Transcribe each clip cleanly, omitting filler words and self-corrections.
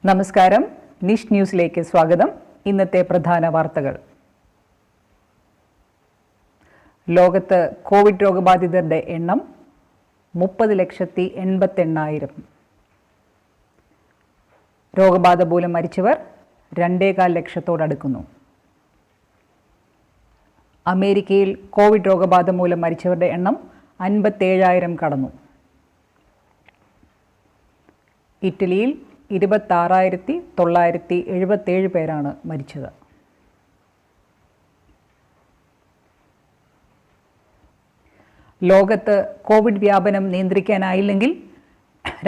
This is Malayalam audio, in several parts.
നമസ്കാരം, നിഷ് ന്യൂസിലേക്ക് സ്വാഗതം. ഇന്നത്തെ പ്രധാന വാർത്തകൾ. ലോകത്ത് കോവിഡ് രോഗബാധിതരുടെ എണ്ണം 30,88,000. രോഗബാധ മൂലം മരിച്ചവർ 2.25 ലക്ഷത്തോടടുക്കുന്നു. അമേരിക്കയിൽ കോവിഡ് രോഗബാധ മൂലം മരിച്ചവരുടെ എണ്ണം 57,000 കടന്നു. ഇറ്റലിയിൽ 26,977 പേരാണ് മരിച്ചത്. ലോകത്ത് കോവിഡ് വ്യാപനം നിയന്ത്രിക്കാനായില്ലെങ്കിൽ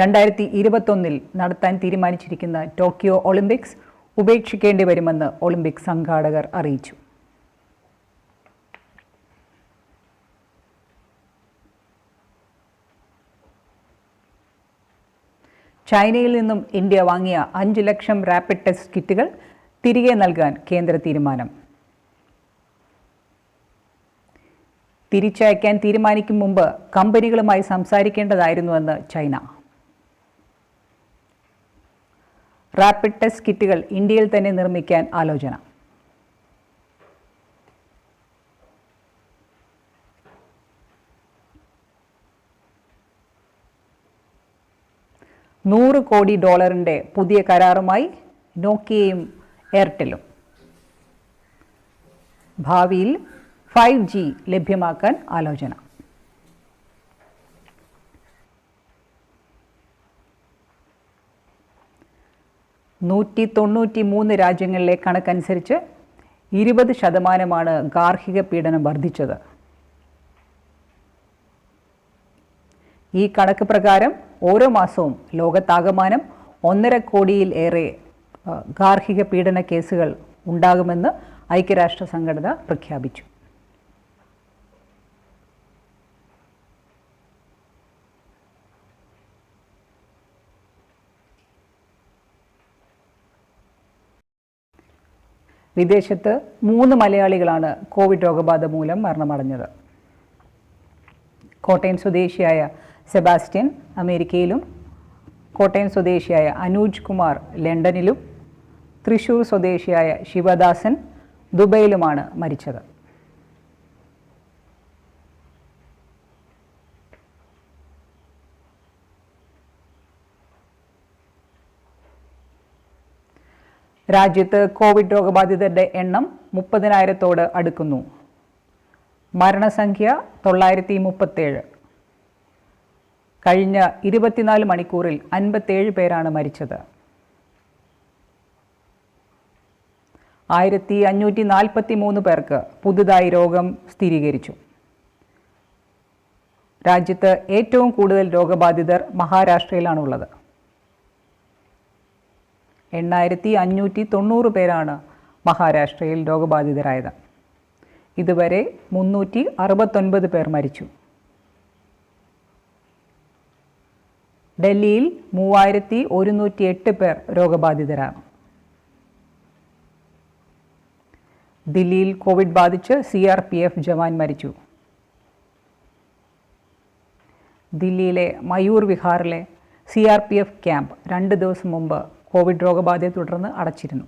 2021 നടത്താൻ തീരുമാനിച്ചിരിക്കുന്ന ടോക്കിയോ ഒളിമ്പിക്സ് ഉപേക്ഷിക്കേണ്ടി വരുമെന്ന് ഒളിമ്പിക് സംഘാടകർ അറിയിച്ചു. ചൈനയിൽ നിന്നും ഇന്ത്യ വാങ്ങിയ 5 ലക്ഷം റാപ്പിഡ് ടെസ്റ്റ് കിറ്റുകൾ തിരികെ നൽകാൻ കേന്ദ്ര തീരുമാനം. തിരിച്ചയക്കാൻ തീരുമാനിക്കും മുമ്പ് കമ്പനികളുമായി സംസാരിക്കേണ്ടതായിരുന്നുവെന്ന് ചൈന. റാപ്പിഡ് ടെസ്റ്റ് കിറ്റുകൾ ഇന്ത്യയിൽ തന്നെ നിർമ്മിക്കാൻ ആലോചന. $100 കോടി പുതിയ കരാറുമായി നോക്കിയയും എയർടെലും. ഭാവിയിൽ 5G ലഭ്യമാക്കാൻ ആലോചന. $193 രാജ്യങ്ങളിലെ കണക്കനുസരിച്ച് 20% ഗാർഹിക പീഡനം വർദ്ധിച്ചത്. ഈ കണക്ക് പ്രകാരം ഓരോ മാസവും ലോകത്താകമാനം 1.5 കോടിയിൽ ഏറെ ഗാർഹിക പീഡന കേസുകൾ ഉണ്ടാകുമെന്ന് ഐക്യരാഷ്ട്ര സംഘടന പ്രഖ്യാപിച്ചു. വിദേശത്ത് 3 മലയാളികളാണ് കോവിഡ് രോഗബാധ മൂലം മരണമടഞ്ഞത്. കോട്ടയം സ്വദേശിയായ സെബാസ്റ്റ്യൻ അമേരിക്കയിലും, കോട്ടയം സ്വദേശിയായ അനൂജ് കുമാർ ലണ്ടനിലും, തൃശൂർ സ്വദേശിയായ ശിവദാസൻ ദുബൈയിലുമാണ് മരിച്ചത്. രാജ്യത്ത് കോവിഡ് രോഗബാധിതരുടെ എണ്ണം 30,000-തോട് അടുക്കുന്നു. മരണസംഖ്യ 937. കഴിഞ്ഞ 24 മണിക്കൂറിൽ 57 പേരാണ് മരിച്ചത്. 1543 പേർക്ക് പുതുതായി രോഗം സ്ഥിരീകരിച്ചു. രാജ്യത്ത് ഏറ്റവും കൂടുതൽ രോഗബാധിതർ മഹാരാഷ്ട്രയിലാണുള്ളത്. 8,590 പേരാണ് മഹാരാഷ്ട്രയിൽ രോഗബാധിതരായത്. ഇതുവരെ 369 പേർ മരിച്ചു. ഡൽഹിയിൽ 3,108 പേർ രോഗബാധിതരാണ്. ദില്ലിയിൽ കോവിഡ് ബാധിച്ച് CRPF ജവാൻ മരിച്ചു. ദില്ലിയിലെ മയൂർ വിഹാറിലെ CRPF ക്യാമ്പ് 2 ദിവസം മുമ്പ് കോവിഡ് രോഗബാധയെ തുടർന്ന് അടച്ചിരുന്നു.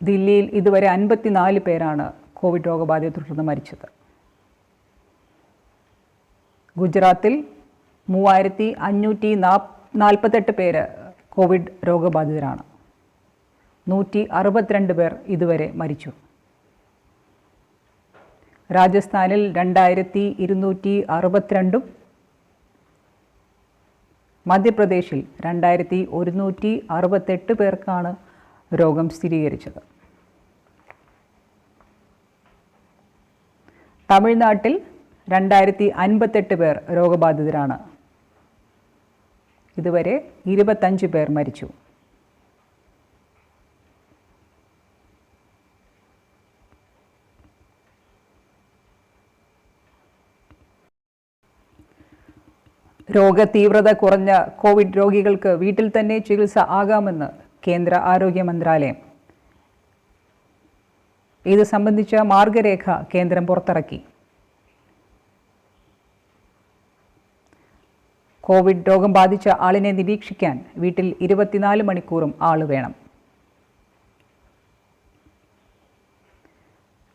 ദില്ലിയിൽ ഇതുവരെ 54 പേരാണ് കോവിഡ് രോഗബാധയെ തുടർന്ന് മരിച്ചത്. ഗുജറാത്തിൽ 3,548 പേര് കോവിഡ് രോഗബാധിതരാണ്. 162 പേർ ഇതുവരെ മരിച്ചു. രാജസ്ഥാനിൽ 2,262, മധ്യപ്രദേശിൽ 2,168 പേർക്കാണ് രോഗം സ്ഥിരീകരിച്ചത്. തമിഴ്നാട്ടിൽ 2,058 പേർ രോഗബാധിതരാണ്. ഇതുവരെ 25 പേർ മരിച്ചു. രോഗതീവ്രത കുറഞ്ഞ കോവിഡ് രോഗികൾക്ക് വീട്ടിൽ തന്നെ ചികിത്സ ആകാമെന്ന് കേന്ദ്ര ആരോഗ്യ മന്ത്രാലയം. ഇത് സംബന്ധിച്ച മാർഗരേഖ കേന്ദ്രം പുറത്തിറക്കി. കോവിഡ് രോഗം ബാധിച്ച ആളിനെ നിരീക്ഷിക്കാൻ വീട്ടിൽ 24 മണിക്കൂറും ആൾ വേണം.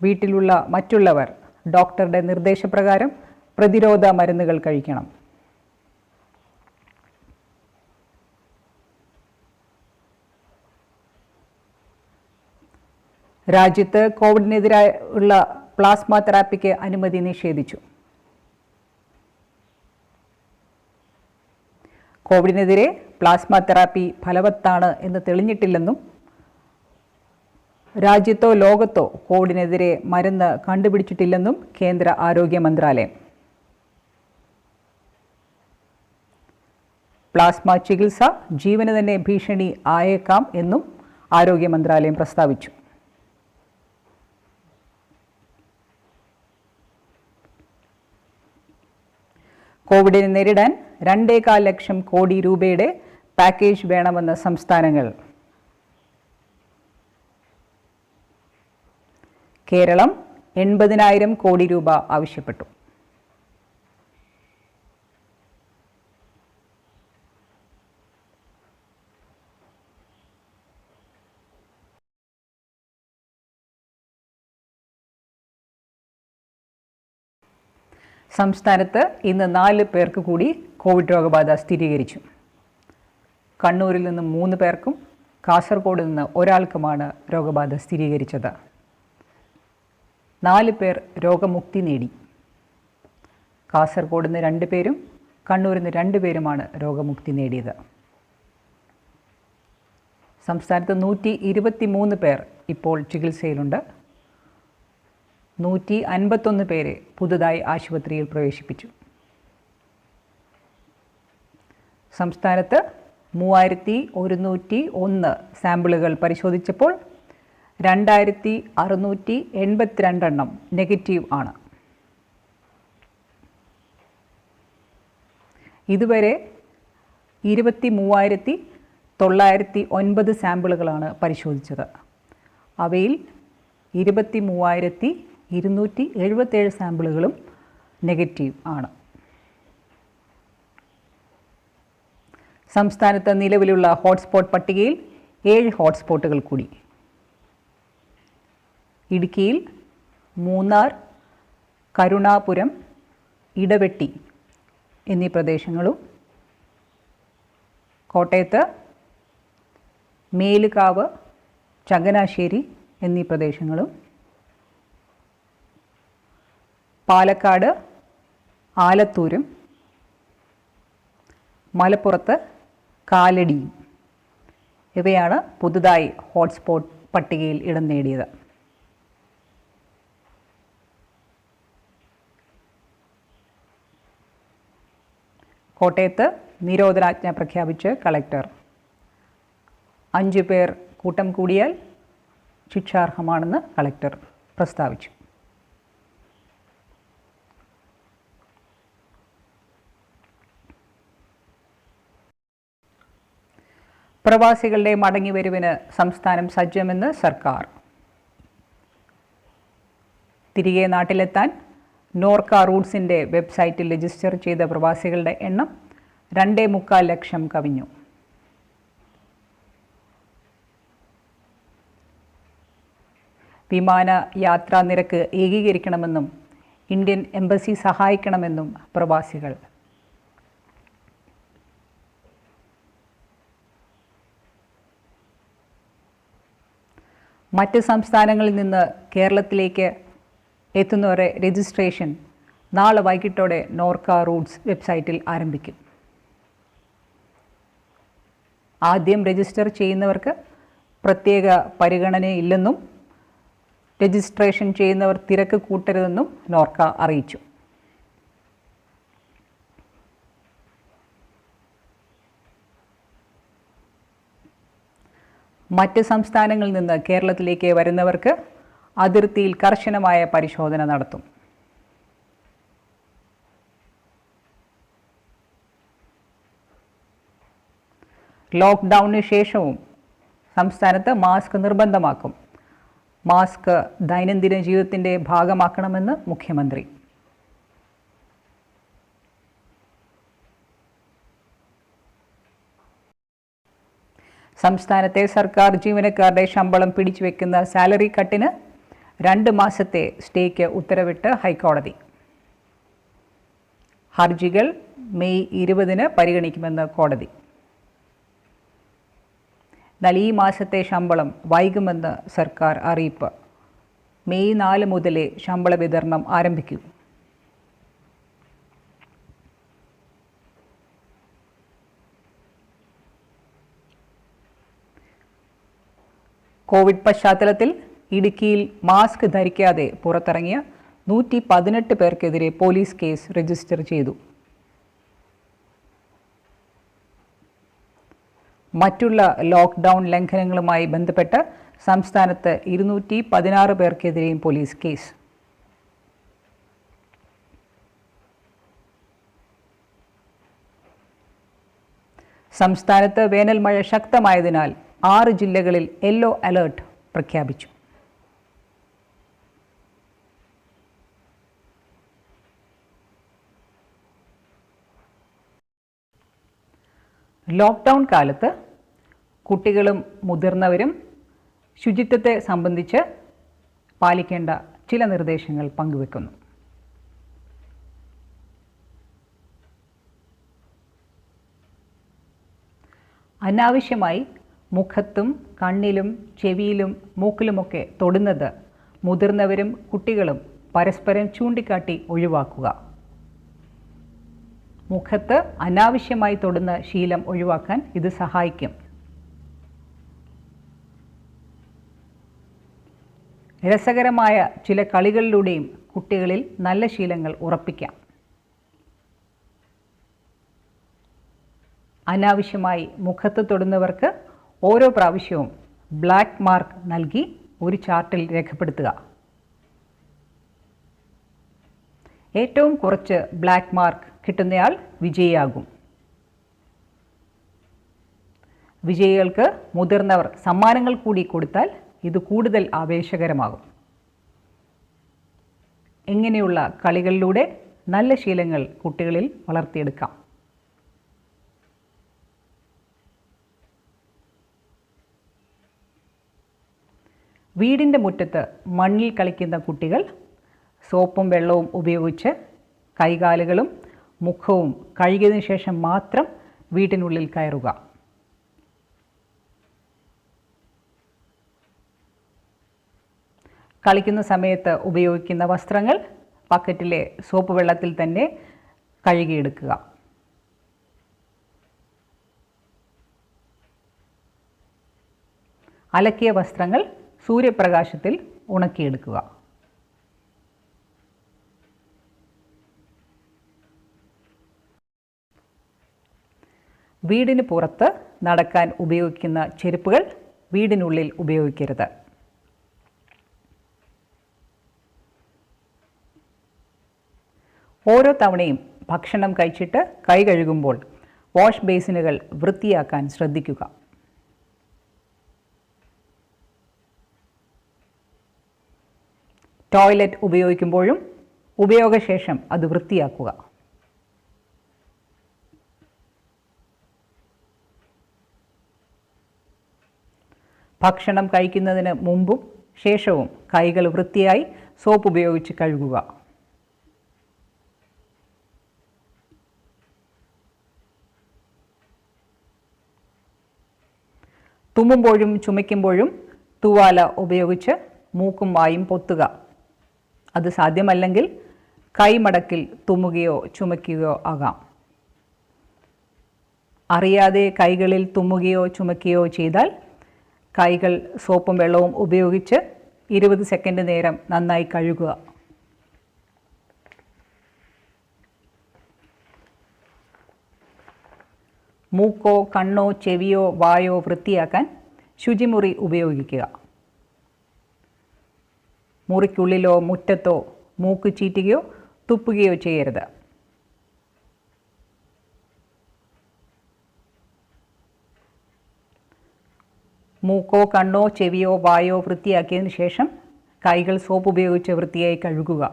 വീട്ടിലുള്ള മറ്റുള്ളവർ ഡോക്ടറുടെ നിർദ്ദേശപ്രകാരം പ്രതിരോധ മരുന്നുകൾ കഴിക്കണം. രാജ്യത്ത് കോവിഡിനെതിരായുള്ള പ്ലാസ്മ തെറാപ്പിക്ക് അനുമതി നിഷേധിച്ചു. കോവിഡിനെതിരെ പ്ലാസ്മ തെറാപ്പി ഫലവത്താണ് എന്ന് തെളിഞ്ഞിട്ടില്ലെന്നും രാജ്യത്തോ ലോകത്തോ കോവിഡിനെതിരെ മരുന്ന് കണ്ടുപിടിച്ചിട്ടില്ലെന്നും കേന്ദ്ര ആരോഗ്യ മന്ത്രാലയം. പ്ലാസ്മ ചികിത്സ ജീവന് തന്നെ ഭീഷണി ആയേക്കാം എന്നും ആരോഗ്യ മന്ത്രാലയം പ്രസ്താവിച്ചു. കോവിഡിനെ നേരിടാൻ 2.25 ലക്ഷം കോടി രൂപയുടെ പാക്കേജ് വേണമെന്ന് സംസ്ഥാനങ്ങൾ. കേരളം 80,000 കോടി രൂപ ആവശ്യപ്പെട്ടു. സംസ്ഥാനത്ത് ഇന്ന് 4 പേർക്ക് കൂടി കോവിഡ് രോഗബാധ സ്ഥിരീകരിച്ചു. കണ്ണൂരിൽ നിന്ന് 3 പേർക്കും കാസർഗോഡ് നിന്ന് ഒരാൾക്കുമാണ് രോഗബാധ സ്ഥിരീകരിച്ചത്. 4 പേർ രോഗമുക്തി നേടി. കാസർഗോഡ് നിന്ന് 2 പേരും കണ്ണൂരിൽ നിന്ന് 2 പേരുമാണ് രോഗമുക്തി നേടിയത്. സംസ്ഥാനത്ത് 123 പേർ ഇപ്പോൾ ചികിത്സയിലുണ്ട്. 151 പേരെ പുതുതായി ആശുപത്രിയിൽ പ്രവേശിപ്പിച്ചു. സംസ്ഥാനത്ത് 3101 സാമ്പിളുകൾ പരിശോധിച്ചപ്പോൾ 2682 എണ്ണം നെഗറ്റീവ് ആണ്. ഇതുവരെ 23,909 സാമ്പിളുകളാണ് പരിശോധിച്ചത്. അവയിൽ 23,277 സാമ്പിളുകളും നെഗറ്റീവ് ആണ്. സംസ്ഥാനത്ത് നിലവിലുള്ള ഹോട്ട്സ്പോട്ട് പട്ടികയിൽ 7 ഹോട്ട്സ്പോട്ടുകൾ കൂടി. ഇടുക്കിയിൽ മൂന്നാർ, കരുണാപുരം, ഇടവെട്ടി എന്നീ പ്രദേശങ്ങളും, കോട്ടയത്ത് മേലുകാവ്, ചങ്ങനാശ്ശേരി എന്നീ പ്രദേശങ്ങളും, പാലക്കാട് ആലത്തൂരും, മലപ്പുറത്ത് കാലടിയും ഇവയാണ് പുതുതായി ഹോട്ട്സ്പോട്ട് പട്ടികയിൽ ഇടം നേടിയത്. കോട്ടയത്ത് നിരോധനാജ്ഞ പ്രഖ്യാപിച്ച് കളക്ടർ. 5 പേർ കൂട്ടം കൂടിയാൽ ശിക്ഷാർഹമാണെന്ന് കളക്ടർ പ്രസ്താവിച്ചു. പ്രവാസികളുടെ മടങ്ങിവരവിന് സംസ്ഥാനം സജ്ജമെന്ന് സർക്കാർ. തിരികെ നാട്ടിലെത്താൻ നോർക്ക റൂട്ട്സിൻ്റെ വെബ്സൈറ്റിൽ രജിസ്റ്റർ ചെയ്ത പ്രവാസികളുടെ എണ്ണം 2.25 ലക്ഷം കവിഞ്ഞു. വിമാന യാത്രാ നിരക്ക് ഏകീകരിക്കണമെന്നും ഇന്ത്യൻ എംബസി സഹായിക്കണമെന്നും പ്രവാസികൾ. മറ്റ് സംസ്ഥാനങ്ങളിൽ നിന്ന് കേരളത്തിലേക്ക് എത്തുന്നവരെ രജിസ്ട്രേഷൻ നാളെ വൈകിട്ടോടെ നോർക്ക റൂട്ട്സ് വെബ്സൈറ്റിൽ ആരംഭിക്കും. ആദ്യം രജിസ്റ്റർ ചെയ്യുന്നവർക്ക് പ്രത്യേക പരിഗണനയില്ലെന്നും രജിസ്ട്രേഷൻ ചെയ്യുന്നവർ തിരക്ക് കൂട്ടരുതെന്നും നോർക്ക അറിയിച്ചു. മറ്റ് സംസ്ഥാനങ്ങളിൽ നിന്ന് കേരളത്തിലേക്ക് വരുന്നവർക്ക് അതിർത്തിയിൽ കർശനമായ പരിശോധന നടത്തും. ലോക്ക്ഡൗണിന് ശേഷവും സംസ്ഥാനത്ത് മാസ്ക് നിർബന്ധമാക്കും. മാസ്ക് ദൈനംദിന ജീവിതത്തിൻ്റെ ഭാഗമാക്കണമെന്ന് മുഖ്യമന്ത്രി. സംസ്ഥാനത്തെ സർക്കാർ ജീവനക്കാരുടെ ശമ്പളം പിടിച്ചുവെക്കുന്ന സാലറി കട്ടിന് 2 മാസത്തെ സ്റ്റേക്ക് ഉത്തരവിട്ട് ഹൈക്കോടതി. ഹർജികൾ മെയ് 20 പരിഗണിക്കുമെന്ന് കോടതി. എന്നാൽ ഈ മാസത്തെ ശമ്പളം വൈകുമെന്ന് സർക്കാർ അറിയിപ്പ്. മെയ് 4 മുതലേ ശമ്പള വിതരണം ആരംഭിക്കും. കോവിഡ് പശ്ചാത്തലത്തിൽ ഇടുക്കിയിൽ മാസ്ക് ധരിക്കാതെ പുറത്തിറങ്ങിയ 118 പേർക്കെതിരെ പോലീസ് കേസ് രജിസ്റ്റർ ചെയ്തു. മറ്റുള്ള ലോക്ക്ഡൗൺ ലംഘനങ്ങളുമായി ബന്ധപ്പെട്ട് സംസ്ഥാനത്ത് 216 പേർക്കെതിരെയും പോലീസ് കേസ്. സംസ്ഥാനത്ത് വേനൽ മഴ ശക്തമായതിനാൽ 6 ജില്ലകളിൽ യെല്ലോ അലേർട്ട് പ്രഖ്യാപിച്ചു. ലോക്ക്ഡൗൺ കാലത്ത് കുട്ടികളും മുതിർന്നവരും ശുചിത്വത്തെ സംബന്ധിച്ച് പാലിക്കേണ്ട ചില നിർദ്ദേശങ്ങൾ പങ്കുവെക്കുന്നു. അനാവശ്യമായി മുഖത്തും കണ്ണിലും ചെവിയിലും മൂക്കിലുമൊക്കെ തൊടുന്നത് മുതിർന്നവരും കുട്ടികളും പരസ്പരം ചൂണ്ടിക്കാട്ടി ഒഴിവാക്കുക. മുഖത്ത് അനാവശ്യമായി തൊടുന്ന ശീലം ഒഴിവാക്കാൻ ഇത് സഹായിക്കും. രസകരമായ ചില കളികളിലൂടെയും കുട്ടികളിൽ നല്ല ശീലങ്ങൾ ഉറപ്പിക്കാം. അനാവശ്യമായി മുഖത്ത് തൊടുന്നവർക്ക് ഓരോ പ്രാവശ്യവും ബ്ലാക്ക് മാർക്ക് നൽകി ഒരു ചാർട്ടിൽ രേഖപ്പെടുത്തുക. ഏറ്റവും കുറച്ച് ബ്ലാക്ക് മാർക്ക് കിട്ടുന്നയാൾ വിജയിയാകും. വിജയികൾക്ക് മുതിർന്നവർ സമ്മാനങ്ങൾ കൂടി കൊടുത്താൽ ഇത് കൂടുതൽ ആവേശകരമാകും. ഇങ്ങനെയുള്ള കളികളിലൂടെ നല്ല ശീലങ്ങൾ കുട്ടികളിൽ വളർത്തിയെടുക്കാം. വീടിൻ്റെ മുറ്റത്ത് മണ്ണിൽ കളിക്കുന്ന കുട്ടികൾ സോപ്പും വെള്ളവും ഉപയോഗിച്ച് കൈകാലുകളും മുഖവും കഴുകിയതിനു ശേഷം മാത്രം വീട്ടിനുള്ളിൽ കയറുക. കളിക്കുന്ന സമയത്ത് ഉപയോഗിക്കുന്ന വസ്ത്രങ്ങൾ ബക്കറ്റിലെ സോപ്പ് വെള്ളത്തിൽ തന്നെ കഴുകിയെടുക്കുക. അലക്കിയ വസ്ത്രങ്ങൾ സൂര്യപ്രകാശത്തിൽ ഉണക്കിയെടുക്കുക. വീടിന് പുറത്ത് നടക്കാൻ ഉപയോഗിക്കുന്ന ചെരുപ്പുകൾ വീടിനുള്ളിൽ ഉപയോഗിക്കരുത്. ഓരോ തവണയും ഭക്ഷണം കഴിച്ചിട്ട് കൈ കഴുകുമ്പോൾ വാഷ് ബേസിനുകൾ വൃത്തിയാക്കാൻ ശ്രദ്ധിക്കുക. ടോയ്ലറ്റ് ഉപയോഗിക്കുമ്പോഴും ഉപയോഗശേഷം അത് വൃത്തിയാക്കുക. ഭക്ഷണം കഴിക്കുന്നതിന് മുമ്പും ശേഷവും കൈകൾ വൃത്തിയായി സോപ്പ് ഉപയോഗിച്ച് കഴുകുക. തുമ്മുമ്പോഴും ചുമയ്ക്കുമ്പോഴും തൂവാല ഉപയോഗിച്ച് മൂക്കും വായും പൊത്തുക. അത് സാധ്യമല്ലെങ്കിൽ കൈമടക്കിൽ തുമ്മുകയോ ചുമയ്ക്കുകയോ ആകാം. അറിയാതെ കൈകളിൽ തുമ്മുകയോ ചുമയ്ക്കുകയോ ചെയ്താൽ കൈകൾ സോപ്പും വെള്ളവും ഉപയോഗിച്ച് 20 സെക്കൻഡ് നേരം നന്നായി കഴുകുക. മൂക്കോ കണ്ണോ ചെവിയോ വായോ വൃത്തിയാക്കാൻ ശുചിമുറി ഉപയോഗിക്കുക. മുറിക്കുള്ളിലോ മുറ്റത്തോ മൂക്ക് ചീറ്റുകയോ തുപ്പുകയോ ചെയ്യരുത്. മൂക്കോ കണ്ണോ ചെവിയോ വായോ വൃത്തിയാക്കിയതിന് ശേഷം കൈകൾ സോപ്പ് ഉപയോഗിച്ച് വൃത്തിയായി കഴുകുക.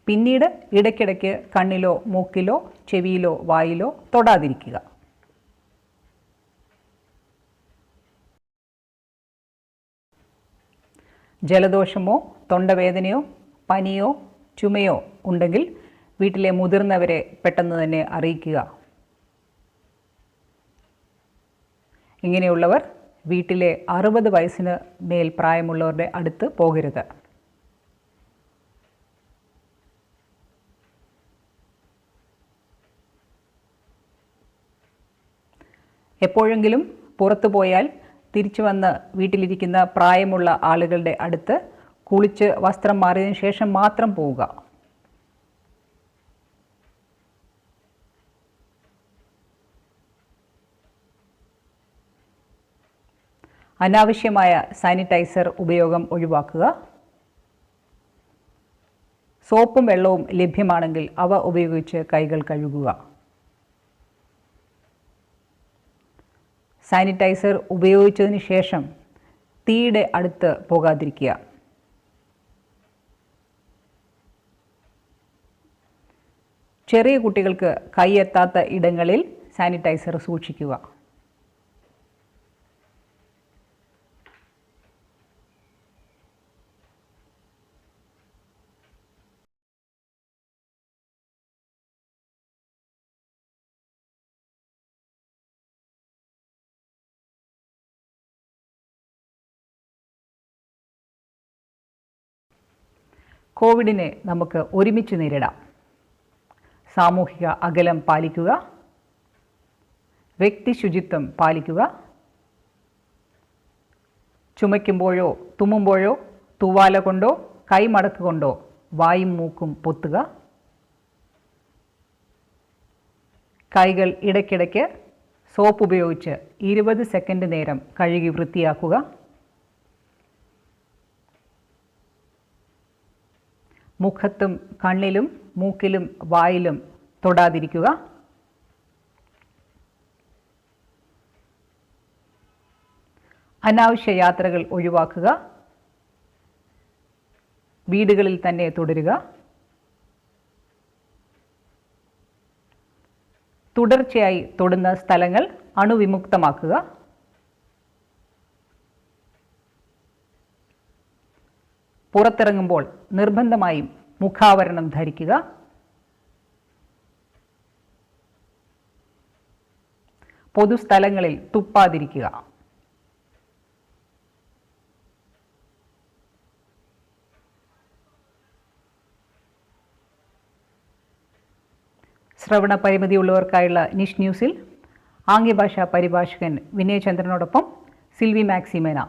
പിന്നീട് ഇടയ്ക്കിടയ്ക്ക് കണ്ണിലോ മൂക്കിലോ ചെവിയിലോ വായിലോ തൊടാതിരിക്കുക. ജലദോഷമോ തൊണ്ടവേദനയോ പനിയോ ചുമയോ ഉണ്ടെങ്കിൽ വീട്ടിലെ മുതിർന്നവരെ പെട്ടെന്ന് തന്നെ അറിയിക്കുക. ഇങ്ങനെയുള്ളവർ വീട്ടിലെ 60 വയസ്സിന് മേൽ പ്രായമുള്ളവരുടെ അടുത്ത് പോകരുത്. എപ്പോഴെങ്കിലും പുറത്തു പോയാൽ തിരിച്ചു വന്ന് വീട്ടിലിരിക്കുന്ന പ്രായമുള്ള ആളുകളുടെ അടുത്ത് കുളിച്ച് വസ്ത്രം മാറിയതിനു ശേഷം മാത്രം പോവുക. അനാവശ്യമായ സാനിറ്റൈസർ ഉപയോഗം ഒഴിവാക്കുക. സോപ്പും വെള്ളവും ലഭ്യമാണെങ്കിൽ അവ ഉപയോഗിച്ച് കൈകൾ കഴുകുക. സാനിറ്റൈസർ ഉപയോഗിച്ചതിന് ശേഷം തീയുടെ അടുത്ത് പോകാതിരിക്കുക. ചെറിയ കുട്ടികൾക്ക് കൈയെത്താത്ത ഇടങ്ങളിൽ സാനിറ്റൈസർ സൂക്ഷിക്കുക. കോവിഡിനെ നമുക്ക് ഒരുമിച്ച് നേരിടാം. സാമൂഹിക അകലം പാലിക്കുക, വ്യക്തി ശുചിത്വം പാലിക്കുക, ചുമയ്ക്കുമ്പോഴോ തുമ്മുമ്പോഴോ തൂവാല കൊണ്ടോ കൈമടക്ക് കൊണ്ടോ വായും മൂക്കും പൊത്തുക, കൈകൾ ഇടയ്ക്കിടയ്ക്ക് സോപ്പ് ഉപയോഗിച്ച് 20 സെക്കൻഡ് നേരം കഴുകി വൃത്തിയാക്കുക, മുഖത്തും കണ്ണിലും മൂക്കിലും വായിലും തൊടാതിരിക്കുക, അനാവശ്യ യാത്രകൾ ഒഴിവാക്കുക, വീടുകളിൽ തന്നെ തുടരുക, തുടർച്ചയായി തൊടുന്ന സ്ഥലങ്ങൾ അണുവിമുക്തമാക്കുക, പുറത്തിറങ്ങുമ്പോൾ നിർബന്ധമായും മുഖാവരണം ധരിക്കുക, പൊതുസ്ഥലങ്ങളിൽ തുപ്പാതിരിക്കുക. ശ്രവണ പരിമിതിയുള്ളവർക്കായുള്ള നിഷ് ന്യൂസിൽ ആംഗ്യഭാഷാ പരിഭാഷകൻ വിനയചന്ദ്രനോടൊപ്പം സിൽവി മാക്സിമേന.